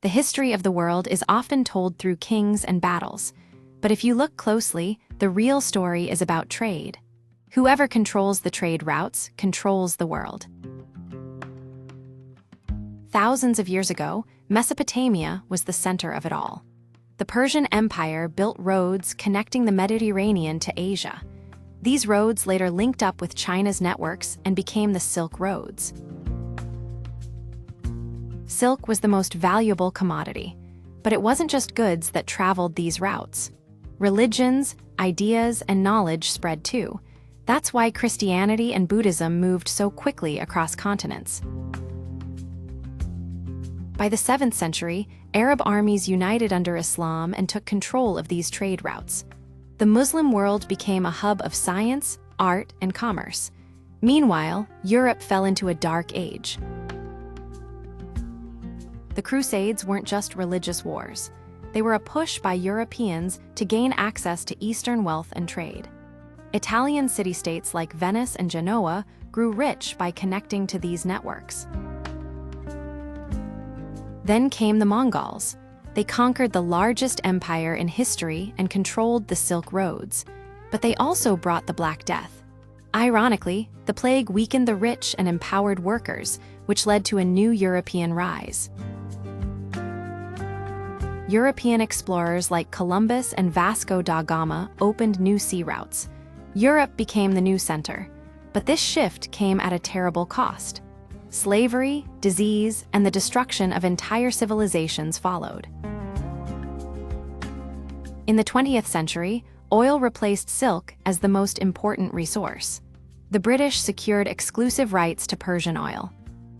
The history of the world is often told through kings and battles. But if you look closely, the real story is about trade. Whoever controls the trade routes controls the world. Thousands of years ago, Mesopotamia was the center of it all. The Persian Empire built roads connecting the Mediterranean to Asia. These roads later linked up with China's networks and became the Silk Roads. Silk was the most valuable commodity, but it wasn't just goods that traveled these routes. Religions, ideas, and knowledge spread too. That's why Christianity and Buddhism moved so quickly across continents. By the 7th century, Arab armies united under Islam and took control of these trade routes. The Muslim world became a hub of science, art, and commerce. Meanwhile, Europe fell into a dark age. The Crusades weren't just religious wars. They were a push by Europeans to gain access to Eastern wealth and trade. Italian city-states like Venice and Genoa grew rich by connecting to these networks. Then came the Mongols. They conquered the largest empire in history and controlled the Silk Roads. But they also brought the Black Death. Ironically, the plague weakened the rich and empowered workers, which led to a new European rise. European explorers like Columbus and Vasco da Gama opened new sea routes. Europe became the new center. But this shift came at a terrible cost. Slavery, disease, and the destruction of entire civilizations followed. In the 20th century, oil replaced silk as the most important resource. The British secured exclusive rights to Persian oil.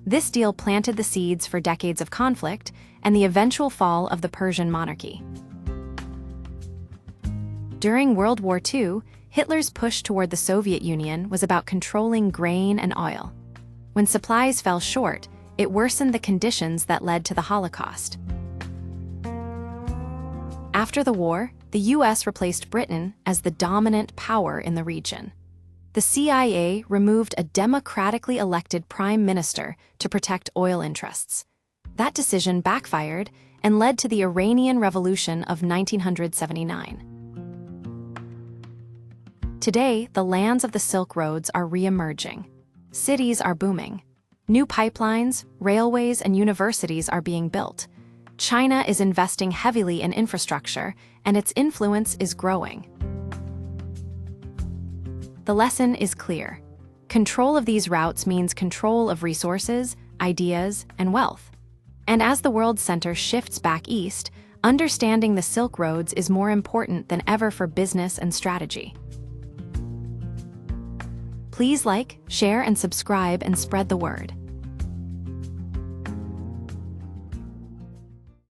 This deal planted the seeds for decades of conflict and the eventual fall of the Persian monarchy. During World War II, Hitler's push toward the Soviet Union was about controlling grain and oil. When supplies fell short, it worsened the conditions that led to the Holocaust. After the war, the US replaced Britain as the dominant power in the region. The CIA removed a democratically elected prime minister to protect oil interests. That decision backfired and led to the Iranian Revolution of 1979. Today, the lands of the Silk Roads are re-emerging. Cities are booming. New pipelines, railways, and universities are being built. China is investing heavily in infrastructure, and its influence is growing. The lesson is clear. Control of these routes means control of resources, ideas, and wealth. And as the world center shifts back east, understanding the Silk Roads is more important than ever for business and strategy. Please like, share, and subscribe and spread the word.